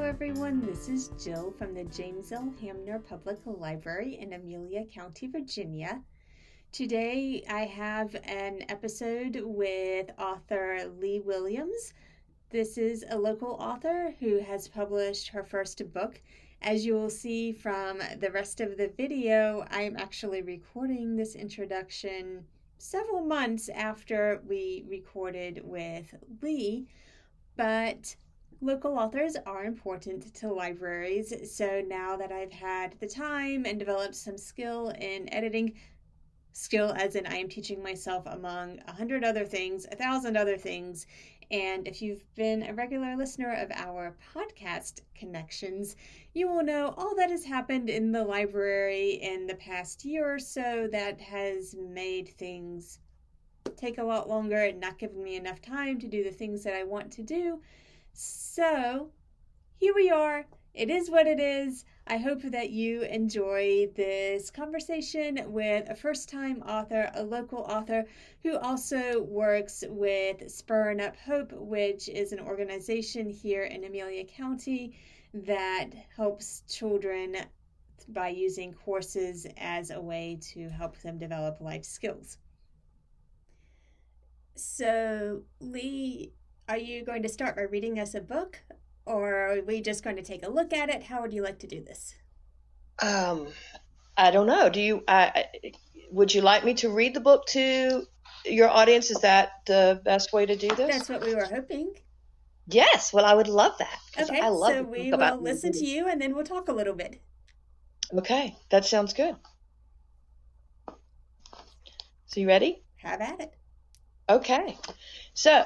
everyone. This is Jill from the James L. Hamner Public Library in Amelia County, Virginia. Today I have an episode with author Lee Williams. This is a local author who has published her first book. As you will see from the rest of the video, I'm actually recording this introduction several months after we recorded with Lee, but local authors are important to libraries, so now that I've had the time and developed some skill in editing, skill as in I am teaching myself among 100 other things, 1,000 other things, and if you've been a regular listener of our podcast connections, you will know all that has happened in the library in the past year or so that has made things take a lot longer and not given me enough time to do the things that I want to do. So here we are. It is what it is. I hope that you enjoy this conversation with a first-time author, a local author who also works with Spurring Up Hope, which is an organization here in Amelia County that helps children by using courses as a way to help them develop life skills. So, Lee, are you going to start by reading us a book, or are we just going to take a look at it? How would you like to do this? I don't know. Would you like me to read the book to your audience? Is that the best way to do this? That's what we were hoping. Yes. Well, I would love that. Okay, I love so we will listen to you and then we'll talk a little bit. Okay, that sounds good. So you ready? Have at it. Okay. So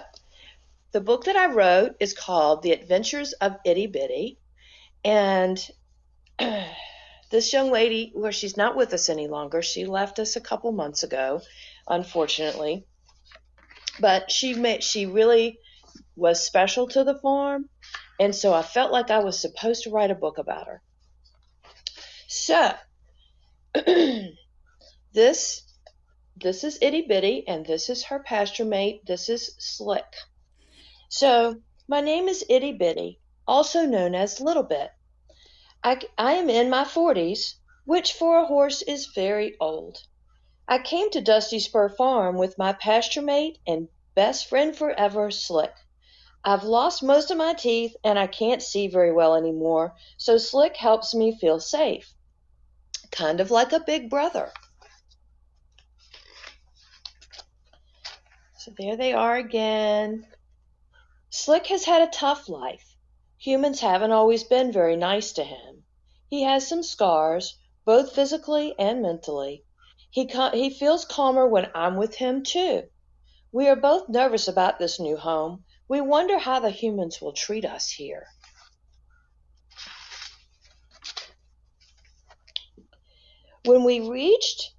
the book that I wrote is called The Adventures of Itty Bitty, and this young lady, well, she's not with us any longer. She left us a couple months ago, unfortunately, but she really was special to the farm, and so I felt like I was supposed to write a book about her. So this is Itty Bitty, and this is her pasture mate. This is Slick. So, my name is Itty Bitty, also known as Little Bit. I am in my 40s, which for a horse is very old. I came to Dusty Spur Farm with my pasture mate and best friend forever, Slick. I've lost most of my teeth and I can't see very well anymore, so Slick helps me feel safe. Kind of like a big brother. So there they are again. Slick has had a tough life. Humans haven't always been very nice to him. He has some scars, both physically and mentally. He feels calmer when I'm with him, too. We are both nervous about this new home. We wonder how the humans will treat us here. When we reached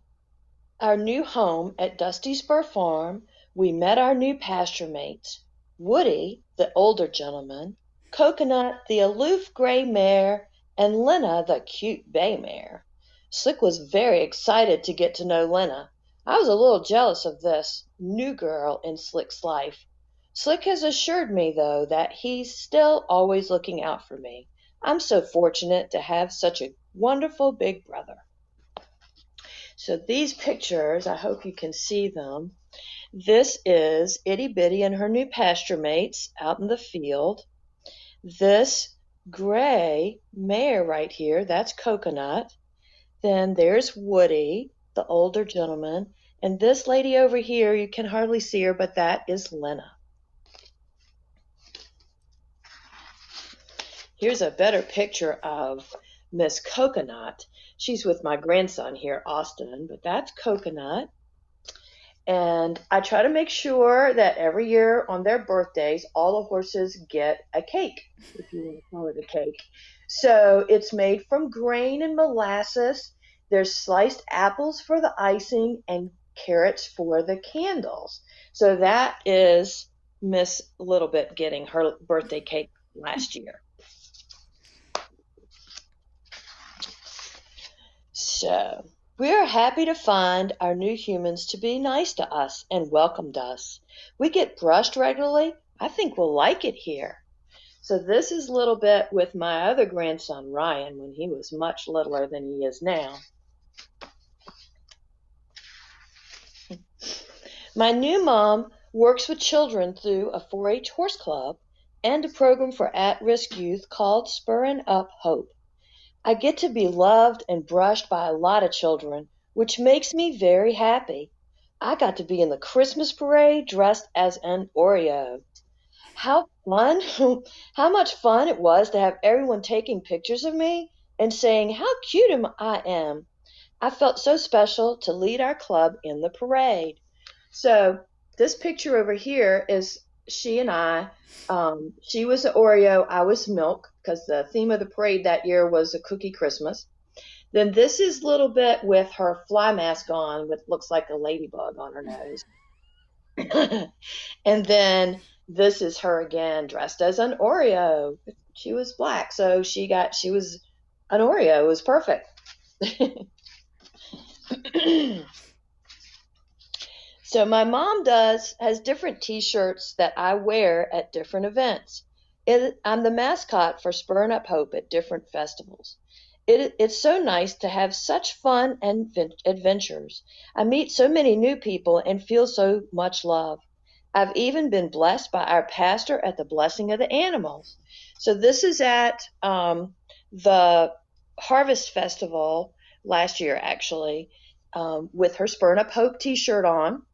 our new home at Dusty Spur Farm, we met our new pasture mates. Woody, the older gentleman, Coconut, the aloof gray mare, and Lena, the cute bay mare. Slick was very excited to get to know Lena. I was a little jealous of this new girl in Slick's life. Slick has assured me, though, that he's still always looking out for me. I'm so fortunate to have such a wonderful big brother. So these pictures, I hope you can see them. This is Itty Bitty and her new pasture mates out in the field. This gray mare right here, that's Coconut. Then there's Woody, the older gentleman. And this lady over here, you can hardly see her, but that is Lena. Here's a better picture of Miss Coconut. She's with my grandson here, Austin, but that's Coconut. And I try to make sure that every year on their birthdays, all the horses get a cake, if you want to call it a cake. So it's made from grain and molasses. There's sliced apples for the icing and carrots for the candles. So that is Miss Little Bit getting her birthday cake last year. So we are happy to find our new humans to be nice to us and welcomed us. We get brushed regularly. I think we'll like it here. So this is a little bit with my other grandson, Ryan, when he was much littler than he is now. My new mom works with children through a 4-H horse club and a program for at-risk youth called Spurring Up Hope. I get to be loved and brushed by a lot of children, which makes me very happy. I got to be in the Christmas parade dressed as an Oreo. How fun! How much fun it was to have everyone taking pictures of me and saying how cute I am. I felt so special to lead our club in the parade. So this picture over here is she and I. She was an Oreo, I was milk, because the theme of the parade that year was a cookie Christmas. Then this is a little bit with her fly mask on, which looks like a ladybug on her nose. And then this is her again, dressed as an Oreo. She was black, so she was an Oreo. It was perfect. So my mom has different T-shirts that I wear at different events. I'm the mascot for Spurring Up Hope at different festivals. It's so nice to have such fun and adventures. I meet so many new people and feel so much love. I've even been blessed by our pastor at the Blessing of the Animals. So this is at the Harvest Festival last year, actually, with her Spurring Up Hope T-shirt on.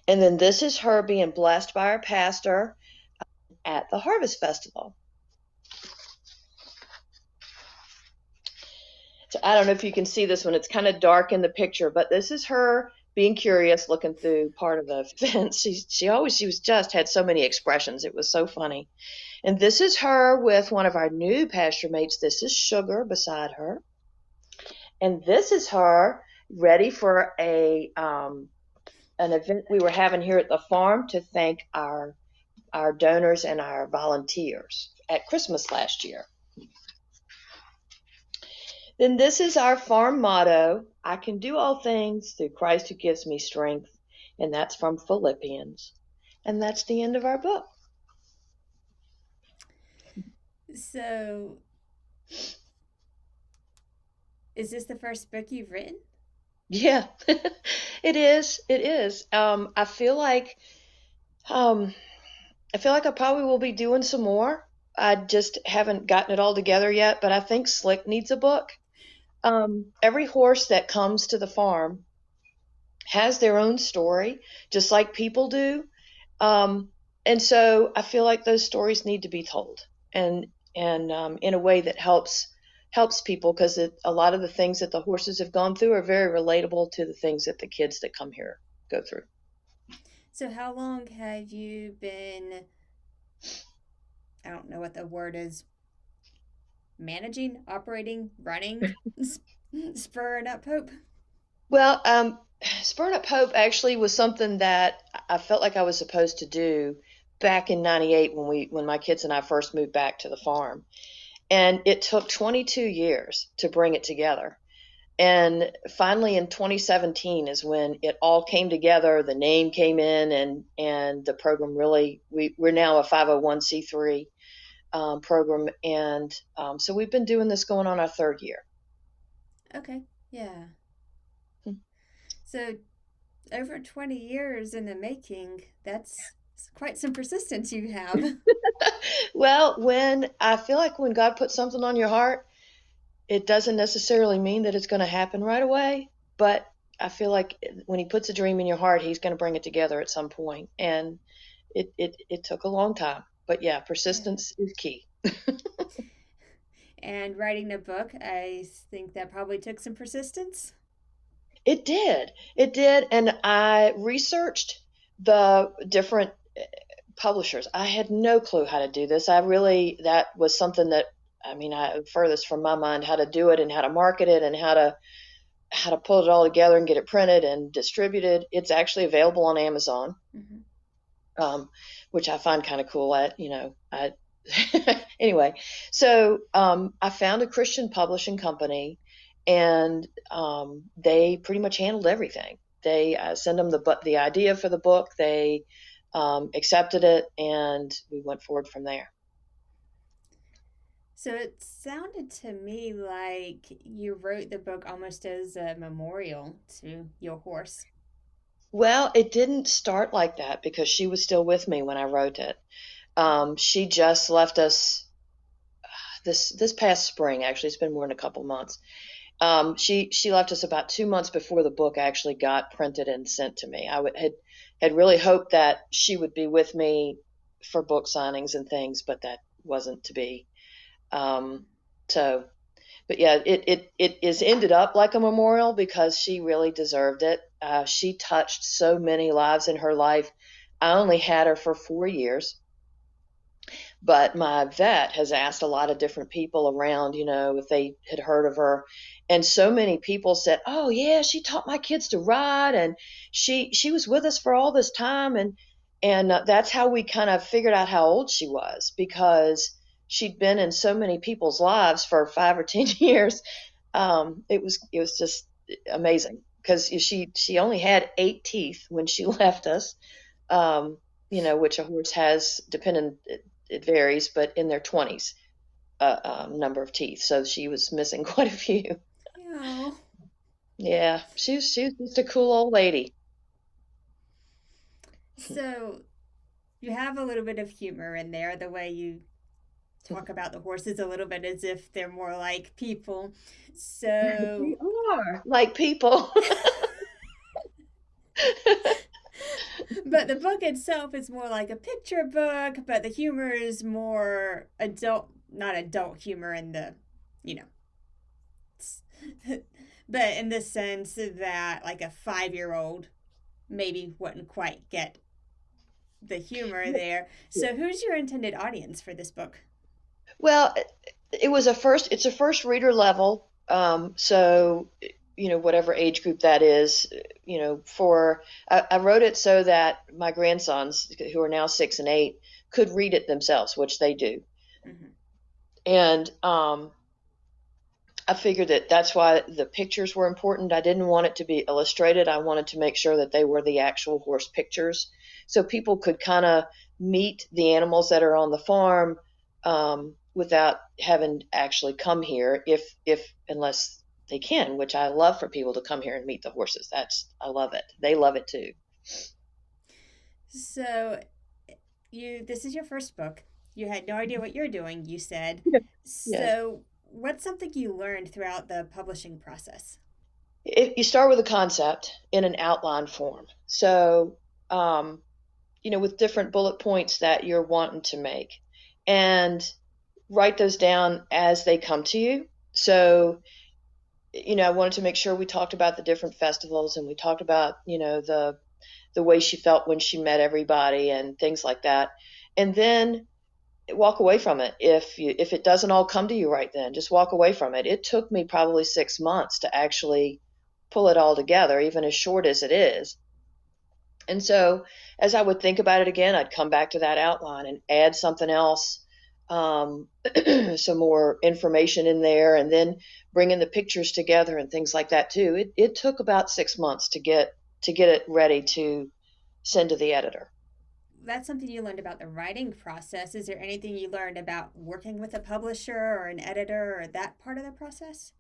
And then this is her being blessed by our pastor at the Harvest Festival. So I don't know if you can see this one. It's kind of dark in the picture, but this is her being curious, looking through part of the fence. She was just had so many expressions. It was so funny. And this is her with one of our new pasture mates. This is Sugar beside her. And this is her ready for an event we were having here at the farm to thank our donors and our volunteers at Christmas last year. Then this is our farm motto, I can do all things through Christ who gives me strength, and that's from Philippians. And that's the end of our book. So, is this the first book you've written? Yeah, it is. It is. I feel like I probably will be doing some more. I just haven't gotten it all together yet, but I think Slick needs a book. Every horse that comes to the farm has their own story, just like people do. And so I feel like those stories need to be told, and in a way that helps people, because a lot of the things that the horses have gone through are very relatable to the things that the kids that come here go through. So how long have you been, I don't know what the word is, managing, operating, running, Spurring Up Hope? Well, Spurring Up Hope actually was something that I felt like I was supposed to do back in '98 when my kids and I first moved back to the farm. And it took 22 years to bring it together. And finally in 2017 is when it all came together. The name came in, and the program really, we're now a 501c3 program. And so we've been doing this going on our third year. Okay, yeah. So over 20 years in the making, that's quite some persistence you have. Well, I feel like when God puts something on your heart, it doesn't necessarily mean that it's going to happen right away, but I feel like when he puts a dream in your heart, he's going to bring it together at some point. And it took a long time, but yeah, persistence is key. And writing a book, I think that probably took some persistence. It did. And I researched the different publishers. I had no clue how to do this. That was something that, I furthest from my mind, how to do it and how to market it and how to pull it all together and get it printed and distributed. It's actually available on Amazon, which I find kind of cool. Anyway, so I found a Christian publishing company, and they pretty much handled everything. They sent them the idea for the book. They accepted it, and we went forward from there. So it sounded to me like you wrote the book almost as a memorial to your horse. Well, it didn't start like that because she was still with me when I wrote it. She just left us this past spring. Actually, it's been more than a couple months. She left us about 2 months before the book actually got printed and sent to me. Had really hoped that she would be with me for book signings and things, but that wasn't to be. Um, so, but yeah, it is ended up like a memorial because she really deserved it. She touched so many lives in her life. I only had her for 4 years, but my vet has asked a lot of different people around, if they had heard of her. And so many people said, "Oh yeah, she taught my kids to ride, and she was with us for all this time." And that's how we kind of figured out how old she was, because she'd been in so many people's lives for 5 or 10 years. It was just amazing because she only had 8 teeth when she left us. Which a horse has, depending, it varies, but in their 20s, number of teeth. So she was missing quite a few. Oh. Yeah, she was just a cool old lady. So you have a little bit of humor in there, the way you talk about the horses a little bit as if they're more like people. They So, are like people. but the book itself is more like a picture book, but the humor is more adult, not adult humor in the, you know, but in the sense that like a 5-year old maybe wouldn't quite get the humor there. So, who's your intended audience for this book? Well, it's a first reader level. So, whatever age group that is, I wrote it so that my grandsons, who are now 6 and 8, could read it themselves, which they do. Mm-hmm. And I figured that's why the pictures were important. I didn't want it to be illustrated. I wanted to make sure that they were the actual horse pictures, so people could kind of meet the animals that are on the farm, without having actually come here, if unless they can, which I love for people to come here and meet the horses. I love it. They love it too. So, this is your first book. You had no idea what you're doing, you said. Yes. So, what's something you learned throughout the publishing process? You start with a concept in an outline form. So, with different bullet points that you're wanting to make, and write those down as they come to you. So, I wanted to make sure we talked about the different festivals, and we talked about, the way she felt when she met everybody and things like that. And then walk away from it. If it doesn't all come to you right then, just walk away from it. It took me probably 6 months to actually pull it all together, even as short as it is. And so as I would think about it again, I'd come back to that outline and add something else, some more information in there, and then bringing the pictures together and things like that too. It took about 6 months to get it ready to send to the editor. That's something you learned about the writing process. Is there anything you learned about working with a publisher or an editor or that part of the process?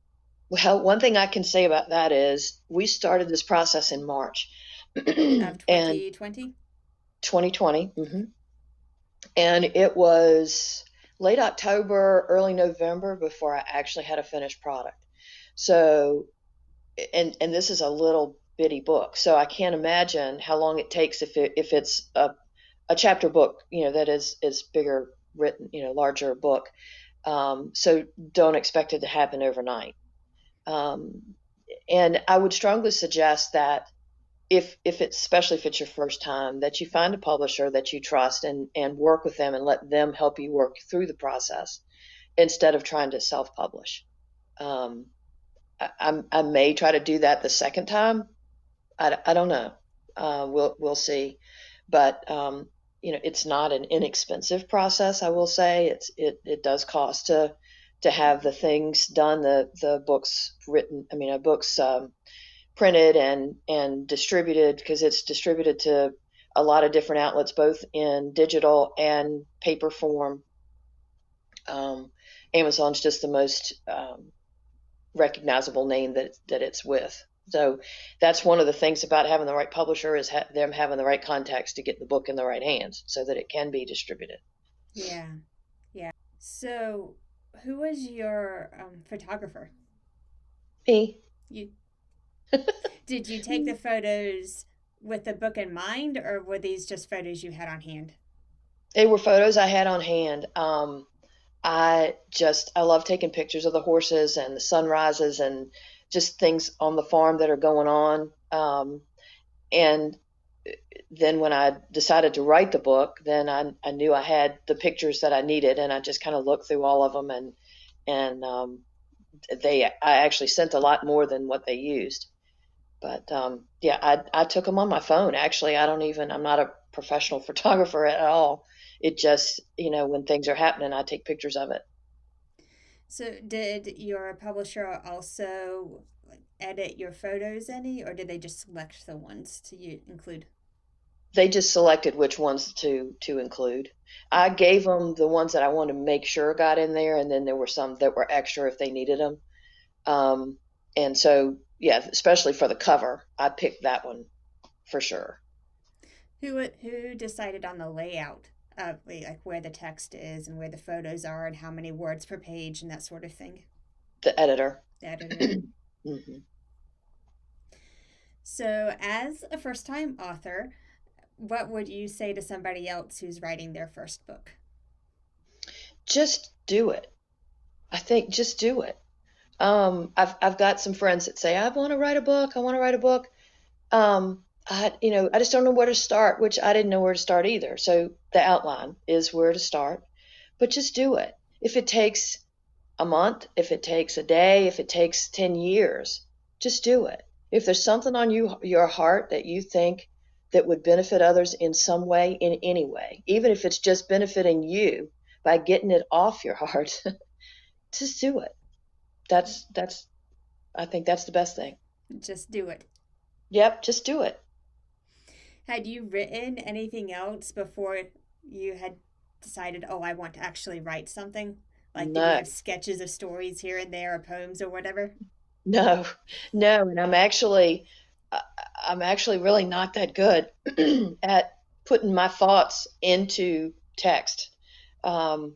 Well, one thing I can say about that is we started this process in March Of and 2020? 2020. And it was late October, early November before I actually had a finished product. So, and this is a little bitty book, so I can't imagine how long it takes if it's a chapter book, that is bigger written, larger book. So don't expect it to happen overnight. And I would strongly suggest that if it's, especially if it's your first time, that you find a publisher that you trust and work with them and let them help you work through the process instead of trying to self-publish. Um, I may try to do that the second time. I don't know. We'll see. But it's not an inexpensive process. I will say it does cost to have the things done, the books written. I mean, books printed and distributed, because it's distributed to a lot of different outlets, both in digital and paper form. Amazon's just the most recognizable name that it's with. So that's one of the things about having the right publisher is them having the right contacts to get the book in the right hands so that it can be distributed. Yeah. Yeah. So, who was your photographer? Me. You did you take the photos with the book in mind, or were these just photos you had on hand? They were photos I had on hand. I love taking pictures of the horses and the sunrises and just things on the farm that are going on. And then when I decided to write the book, then I knew I had the pictures that I needed, and I just kind of looked through all of them, and I actually sent a lot more than what they used. But yeah, I took them on my phone. Actually, I'm not a professional photographer at all. It just, when things are happening, I take pictures of it. So, did your publisher also edit your photos any, or did they just select the ones to include? They just selected which ones to include. I gave them the ones that I wanted to make sure got in there, and then there were some that were extra if they needed them. And so, yeah, especially for the cover, I picked that one for sure. Who decided on the layout of like where the text is and where the photos are and how many words per page and that sort of thing? The editor. The editor. Mm-hmm. So, as a first-time author, what would you say to somebody else who's writing their first book? Just do it. I think just do it. I've got some friends that say, I want to write a book. I want to write a book. I just don't know where to start, which I didn't know where to start either. So the outline is where to start, but just do it. If it takes a month, if it takes a day, if it takes 10 years, just do it. If there's something on your heart that you think that would benefit others in some way, in any way, even if it's just benefiting you by getting it off your heart, just do it. I think that's the best thing. Just do it. Yep, just do it. Had you written anything else before you had decided, oh, I want to actually write something? Like, did you No, have sketches of stories here and there or poems or whatever? no, no. And I'm actually really not that good at putting my thoughts into text. Um,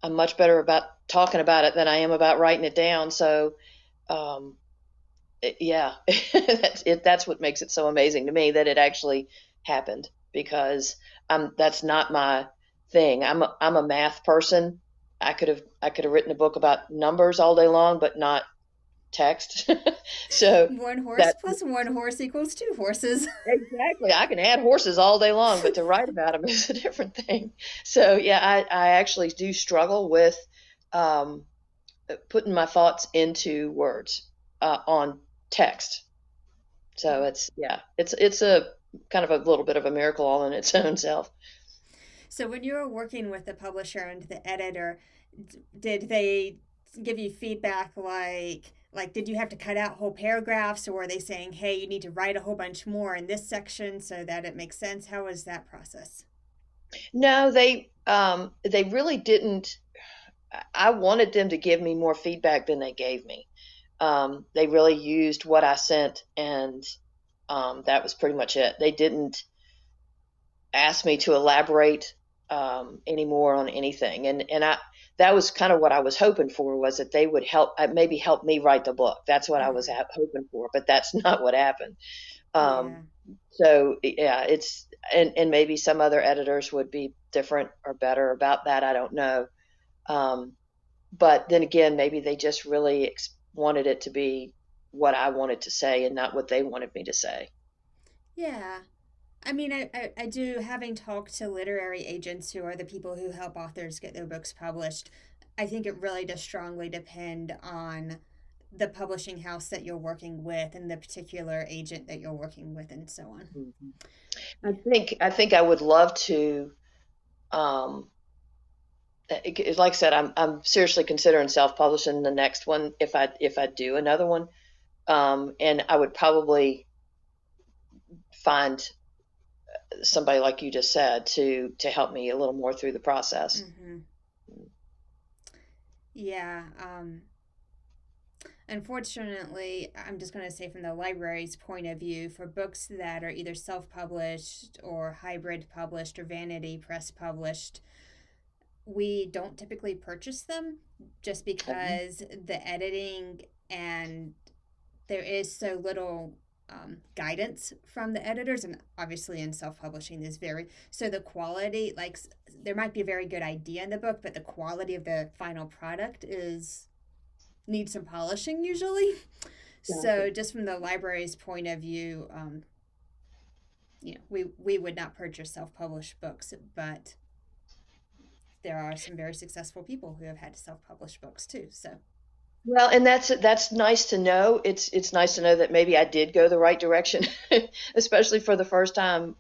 I'm much better about talking about it than I am about writing it down. So, um, yeah, that's what makes it so amazing to me that it actually happened because that's not my thing. I'm a math person. I could have written a book about numbers all day long, but not text. So One horse that plus one horse equals two horses. exactly, I can add horses all day long, but to write about them is a different thing. So yeah, I actually do struggle with um, putting my thoughts into words on text. So it's a kind of a little bit of a miracle all in its own self. So, when you were working with the publisher and the editor, did they give you feedback like did you have to cut out whole paragraphs, or were they saying, hey, you need to write a whole bunch more in this section so that it makes sense? How was that process? No, they really didn't. I wanted them to give me more feedback than they gave me. They really used what I sent, and that was pretty much it. They didn't ask me to elaborate anymore on anything, and that was kind of what I was hoping for, was that they would maybe help me write the book. That's what I was Mm-hmm. hoping for, but that's not what happened. Um, Yeah. so yeah, and maybe some other editors would be different or better about that. I don't know. Um, but then again, maybe they just really wanted it to be what I wanted to say and not what they wanted me to say. Yeah. I mean, I do, having talked to literary agents who are the people who help authors get their books published, I think it really does strongly depend on the publishing house that you're working with and the particular agent that you're working with and so on. Mhm. Yeah. I think I would love to. Um, like I said, I'm seriously considering self-publishing the next one if I do another one, and I would probably find somebody like you just said to help me a little more through the process. Mm-hmm. Yeah. Unfortunately, I'm just going to say from the library's point of view, for books that are either self published or hybrid published or vanity press published, we don't typically purchase them just Okay. because the editing and there is so little guidance from the editors, and obviously in self-publishing there's very so the quality, like there might be a very good idea in the book, but the quality of the final product is needs some polishing usually. Gotcha. So just from the library's point of view, we would not purchase self-published books, but there are some very successful people who have had to self-publish books too. So Well, and that's nice to know. It's nice to know that maybe I did go the right direction, especially for the first time,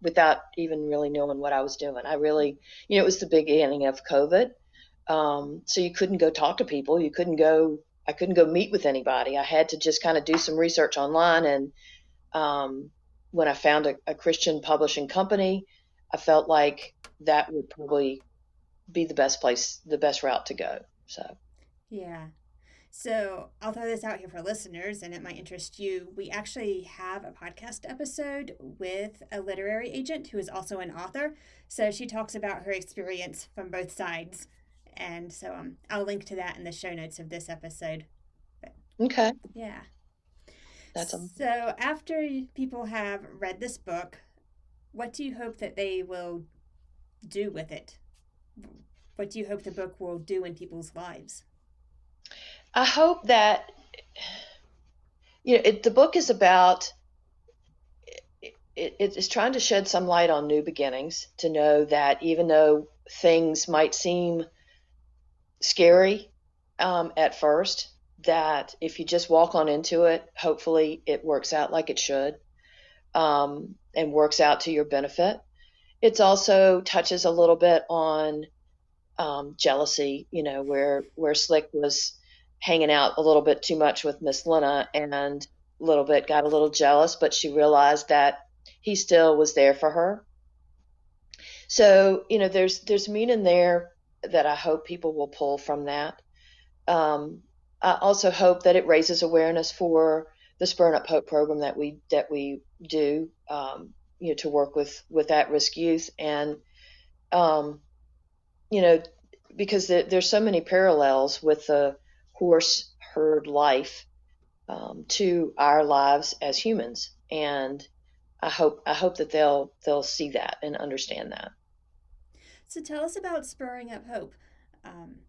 without even really knowing what I was doing. I really, it was the beginning of COVID, so you couldn't go talk to people. You couldn't go. I couldn't go meet with anybody. I had to just kind of do some research online, and um, when I found a Christian publishing company, I felt like that would probably be the best route to go. So. yeah. So I'll throw this out here for listeners, and it might interest you. We actually have a podcast episode with a literary agent who is also an author. So she talks about her experience from both sides. And so I'll link to that in the show notes of this episode. But Okay. yeah. That's So after people have read this book, what do you hope that they will do with it? What do you hope the book will do in people's lives? I hope that the book is about it's trying to shed some light on new beginnings, to know that even though things might seem scary at first, that if you just walk on into it, hopefully it works out like it should, and works out to your benefit. It also touches a little bit on jealousy, where Slick was hanging out a little bit too much with Miss Lena, and a little bit got a little jealous, but she realized that he still was there for her. So, there's meaning there that I hope people will pull from that. I also hope that it raises awareness for the Spurring Up Hope program that we do, to work with at-risk youth, and um, you know, because there's so many parallels with the horse herd life, to our lives as humans, and I hope that they'll see that and understand that. So tell us about Spurring Up Hope.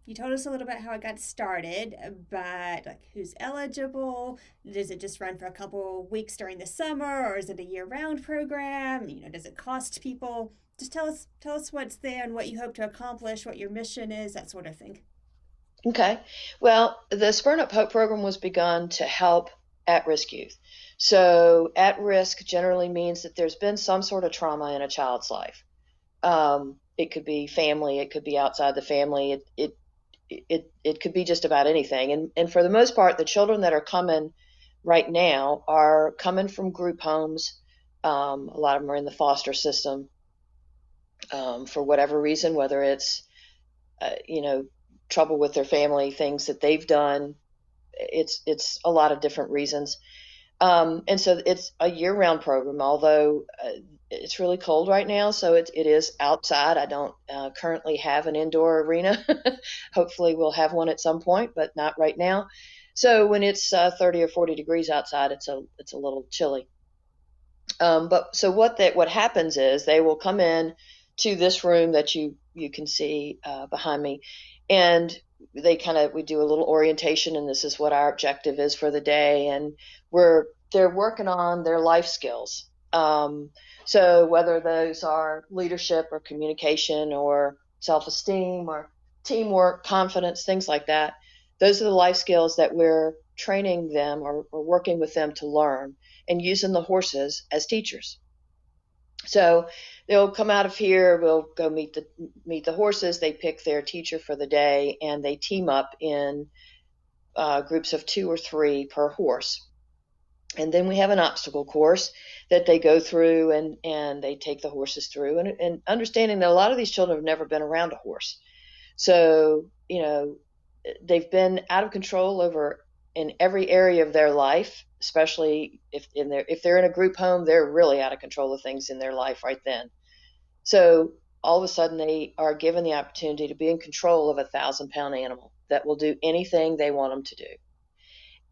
You told us a little bit how it got started, but like who's eligible? Does it just run for a couple weeks during the summer, or is it a year-round program? Does it cost people? Just tell us what's there and what you hope to accomplish, what your mission is, that sort of thing. Okay. Well, the Spurring Up Hope program was begun to help at-risk youth. So at risk generally means that there's been some sort of trauma in a child's life. It could be family, it could be outside the family, it could be just about anything. And for the most part, the children that are coming right now are coming from group homes. A lot of them are in the foster system, for whatever reason, whether it's trouble with their family, things that they've done. It's a lot of different reasons. And so it's a year-round program, although it's really cold right now, so it is outside. I don't currently have an indoor arena. Hopefully we'll have one at some point, but not right now. So when it's 30 or 40 degrees outside, it's a little chilly. But so what happens is they will come in to this room that you can see behind me, and we do a little orientation, and this is what our objective is for the day, and they're working on their life skills. So whether those are leadership or communication or self-esteem or teamwork, confidence, things like that, those are the life skills that we're training them, or working with them to learn, and using the horses as teachers. So they'll come out of here, we'll go meet the horses, they pick their teacher for the day, and they team up in groups of 2 or 3 per horse. And then we have an obstacle course that they go through, and they take the horses through, and understanding that a lot of these children have never been around a horse. So, they've been out of control over in every area of their life, especially if they're in a group home, they're really out of control of things in their life right then. So all of a sudden they are given the opportunity to be in control of a 1,000-pound animal that will do anything they want them to do,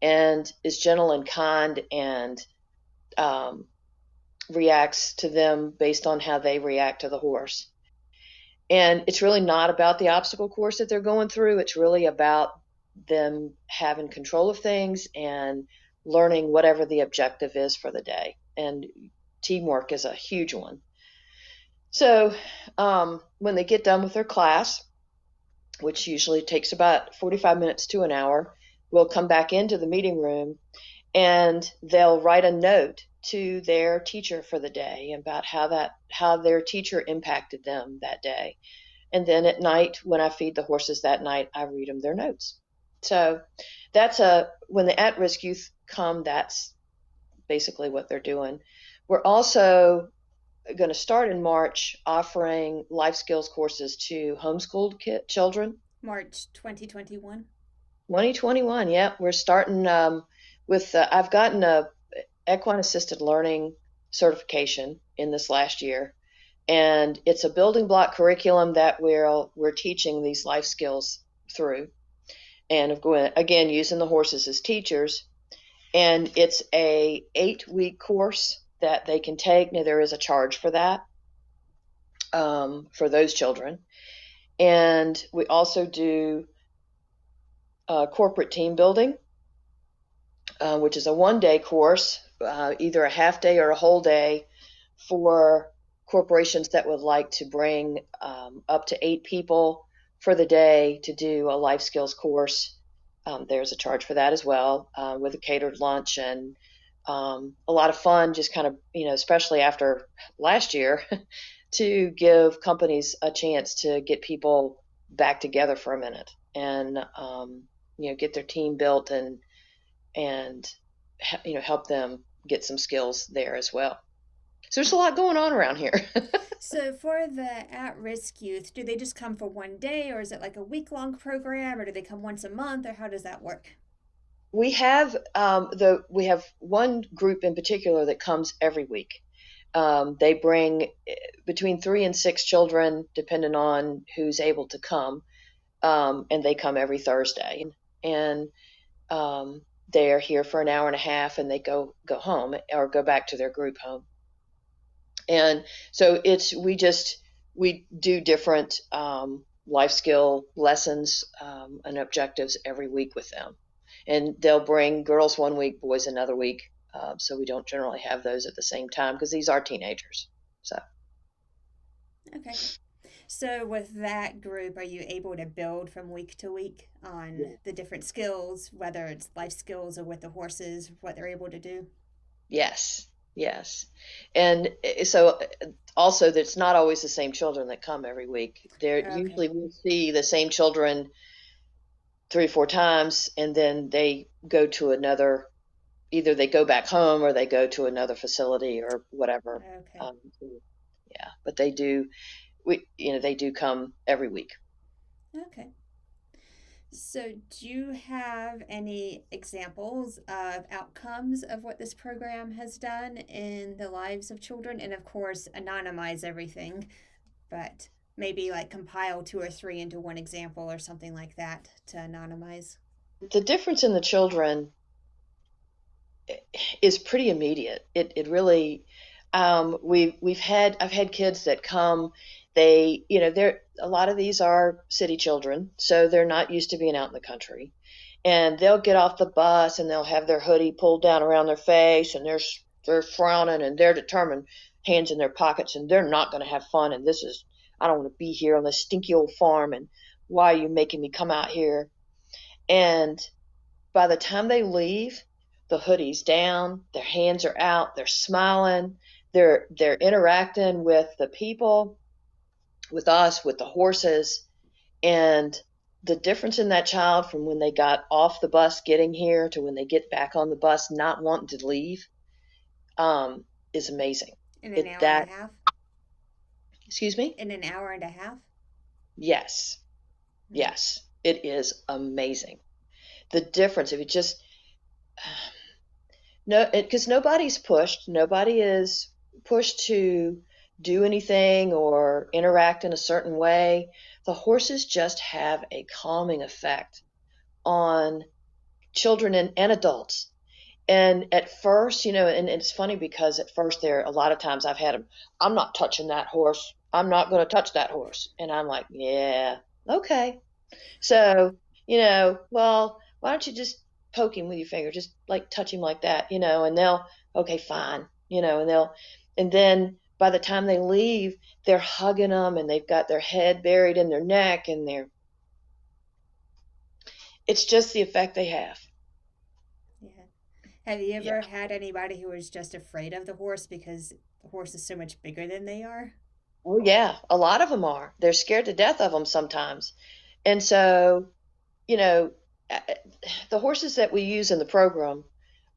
and is gentle and kind, and reacts to them based on how they react to the horse. And it's really not about the obstacle course that they're going through. It's really about them having control of things and learning whatever the objective is for the day. And teamwork is a huge one. So when they get done with their class, which usually takes about 45 minutes to an hour, we'll come back into the meeting room and they'll write a note to their teacher for the day about how their teacher impacted them that day. And then at night, when I feed the horses that night, I read them their notes. So when the at-risk youth come, that's basically what they're doing. We're also going to start in March offering life skills courses to homeschooled children. March 2021. 2021, yeah. We're starting with, I've gotten a equine assisted learning certification in this last year, and it's a building block curriculum that we're teaching these life skills through, and again using the horses as teachers. And it's a 8-week course that they can take. Now there is a charge for that for those children, and we also do corporate team building, which is a 1-day course, either a half day or a whole day, for corporations that would like to bring up to 8 people for the day to do a life skills course. There's a charge for that as well, with a catered lunch and a lot of fun, just kind of, especially after last year, to give companies a chance to get people back together for a minute and, get their team built and help them get some skills there as well. So there's a lot going on around here. So for the at-risk youth, do they just come for one day, or is it like a week-long program, or do they come once a month, or how does that work? We have one group in particular that comes every week. They bring between 3 and 6 children, depending on who's able to come, and they come every Thursday. And they're here for an hour and a half, and they go home or go back to their group home. And so we do different life skill lessons and objectives every week with them. And they'll bring girls one week, boys another week. So we don't generally have those at the same time because these are teenagers. So. Okay. So with that group, are you able to build from week to week on the different skills, whether it's life skills or with the horses, what they're able to do? Yes. And so also that's not always the same children that come every week. Usually we'll see the same children 3 or 4 times, and then they go to another, either they go back home or they go to another facility or whatever. Okay. But they do come every week. Okay. So do you have any examples of outcomes of what this program has done in the lives of children? And of course, anonymize everything, but maybe like compile 2 or 3 into one example or something like that to anonymize. The difference in the children is pretty immediate. It really, I've had kids that come. A lot of these are city children, so they're not used to being out in the country. And they'll get off the bus and they'll have their hoodie pulled down around their face, and they're frowning and they're determined, hands in their pockets, and they're not going to have fun. And I don't want to be here on this stinky old farm, and why are you making me come out here? And by the time they leave, the hoodie's down, their hands are out, they're smiling, they're interacting with the people, with us, with the horses. And the difference in that child from when they got off the bus getting here to when they get back on the bus not wanting to leave is amazing. In an hour and a half? Excuse me? In an hour and a half? Yes. It is amazing. The difference, if you just, no, because nobody's pushed, nobody is pushed to do anything or interact in a certain way. The horses just have a calming effect on children and adults. And at first, and it's funny because at first a lot of times I've had them, I'm not touching that horse. I'm not going to touch that horse. And I'm like, yeah, okay. So, well, why don't you just poke him with your finger? Just like touch him like that, and they'll, okay, fine, and then by the time they leave, they're hugging them and they've got their head buried in their neck and it's just the effect they have. Yeah. Have you Yeah. ever had anybody who was just afraid of the horse because the horse is so much bigger than they are? Oh, yeah. A lot of them are. They're scared to death of them sometimes. And so, you know, uh, the horses that we use in the program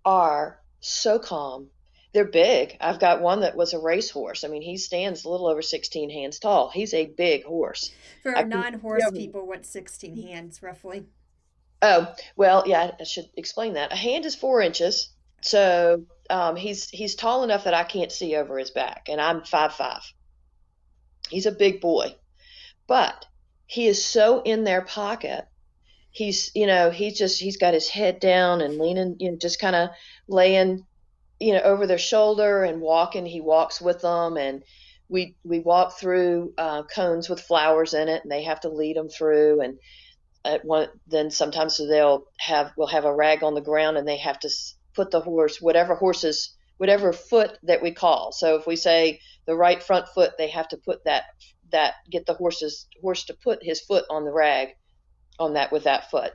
are so calm. They're big. I've got one that was a racehorse. I mean, he stands a little over 16 hands tall. He's a big horse. For I our can see non-horse over. people, what's 16 hands roughly? Oh, well, yeah, I should explain that. A hand is 4 inches. So he's tall enough that I can't see over his back, and I'm 5'5". He's a big boy, but he is so in their pocket. He's got his head down and leaning, just kind of laying, over their shoulder and walking. He walks with them, and we walk through cones with flowers in it, and they have to lead them through. And then sometimes we'll have a rag on the ground, and they have to put the horse, whatever foot that we call. So if we say the right front foot, they have to put get the horse to put his foot on the rag on that with that foot.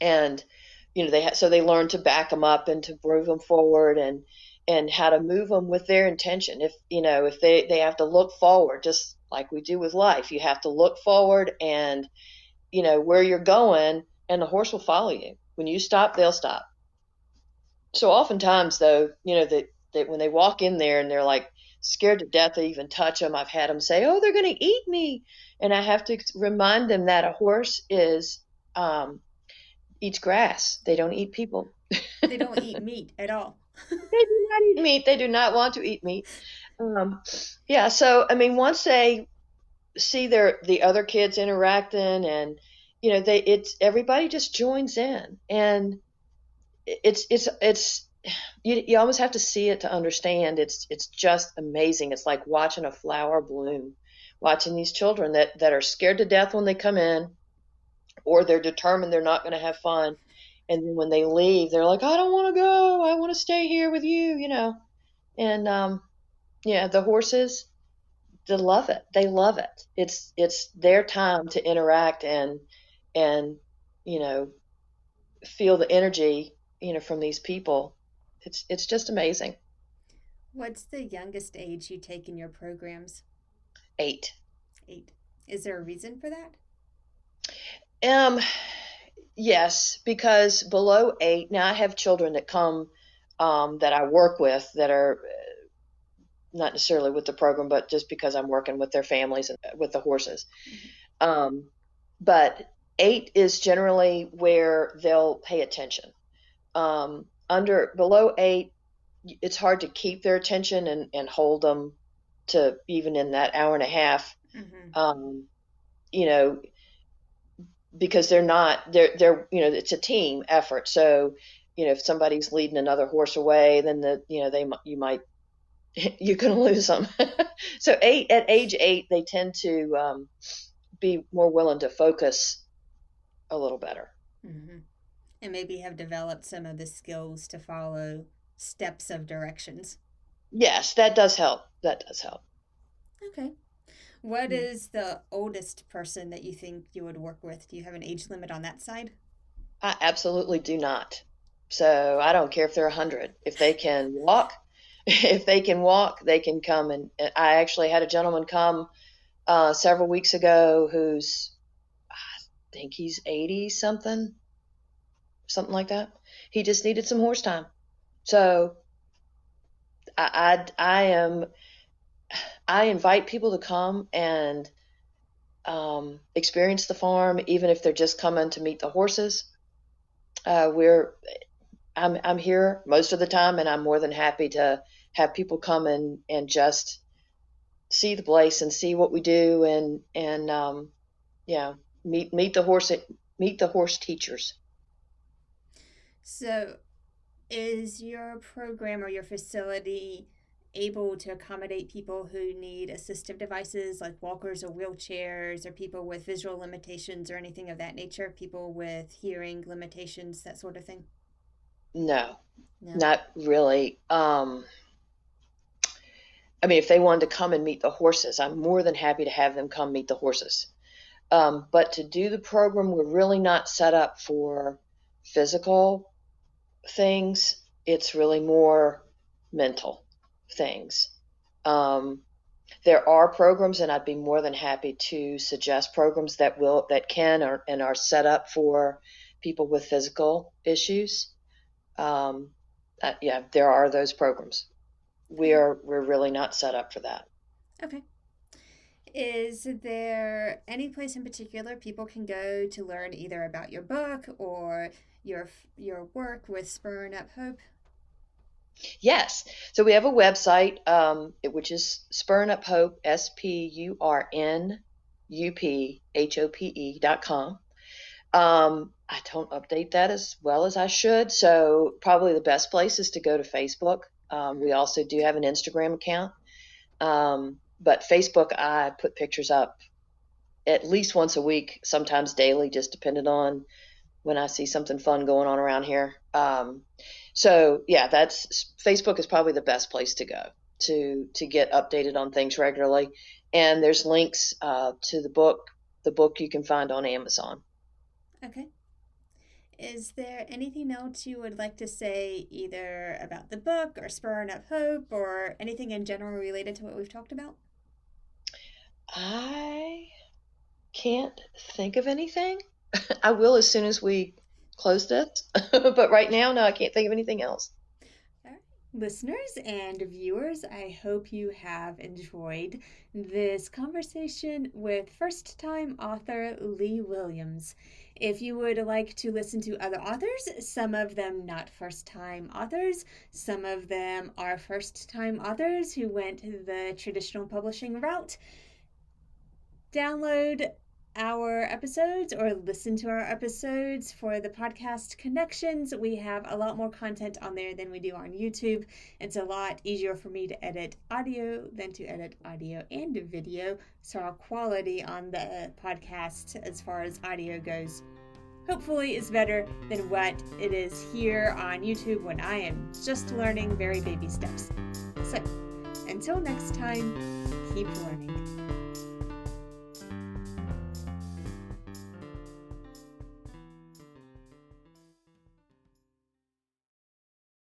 And so they learn to back them up and to move them forward, and how to move them with their intention. If they have to look forward, just like we do with life, you have to look forward and where you're going, and the horse will follow you. When you stop, they'll stop. So oftentimes, though, that when they walk in there and they're like scared to death to even touch them, I've had them say, "Oh, they're going to eat me," and I have to remind them that a horse eats grass. They don't eat people. They don't eat meat at all. They do not eat meat. They do not want to eat meat. Yeah. So I mean, once they see the other kids interacting, and everybody just joins in, and it's you almost have to see it to understand. It's just amazing. It's like watching a flower bloom, watching these children that are scared to death when they come in, or they're determined they're not going to have fun, and then when they leave, they're like, I don't want to go, I want to stay here with you. And yeah, the horses, they love it. They love it. It's their time to interact and feel the energy from these people. It's just amazing. What's the youngest age you take in your programs? 8. 8. Is there a reason for that? Um, yes, because below 8, now I have children that come that I work with that are not necessarily with the program, but just because I'm working with their families and with the horses. But 8 is generally where they'll pay attention. Below 8, it's hard to keep their attention and hold them to even in that hour and a half. Mm-hmm. Because they're it's a team effort. So if somebody's leading another horse away, then you can lose them. So at age 8, they tend to be more willing to focus a little better. Mm-hmm. And maybe have developed some of the skills to follow steps of directions. Yes, that does help. That does help. Okay. What is the oldest person that you think you would work with? Do you have an age limit on that side? I absolutely do not. So I don't care if they're 100. If they can walk, they can come. And I actually had a gentleman come several weeks ago who's, I think he's 80 something like that. He just needed some horse time. So I invite people to come and experience the farm, even if they're just coming to meet the horses. I'm here most of the time, and I'm more than happy to have people come and just see the place and see what we do, and meet the horse teachers. So, is your program or your facility able to accommodate people who need assistive devices like walkers or wheelchairs, or people with visual limitations or anything of that nature, people with hearing limitations, that sort of thing? No, No. not really. If they wanted to come and meet the horses, I'm more than happy to have them come meet the horses. But to do the program, we're really not set up for physical things. It's really more mental things. There are programs, and I'd be more than happy to suggest programs that are set up for people with physical issues. There are those programs. We're really not set up for that. Okay. Is there any place in particular people can go to learn either about your book or your work with Spurring Up Hope? Yes. So we have a website, which is Spurring Up Hope, SPURNUPHOPE.com. I don't update that as well as I should, so probably the best place is to go to Facebook. We also do have an Instagram account. But Facebook, I put pictures up at least once a week, sometimes daily, just depending on when I see something fun going on around here. Facebook is probably the best place to go to get updated on things regularly. And there's links to the book. The book you can find on Amazon. Okay. Is there anything else you would like to say either about the book or Spurring Up Hope or anything in general related to what we've talked about? I can't think of anything. I will as soon as we close this. But right now, no, I can't think of anything else. All right. Listeners and viewers, I hope you have enjoyed this conversation with first-time author Lee Williams. If you would like to listen to other authors, some of them not first-time authors, some of them are first-time authors who went the traditional publishing route, download our episodes or listen to our episodes for the podcast connections. We have a lot more content on there than we do on YouTube. It's a lot easier for me to edit audio than to edit audio and video, so our quality on the podcast as far as audio goes hopefully is better than what it is here on YouTube when I am just learning very baby steps. So until next time, keep learning.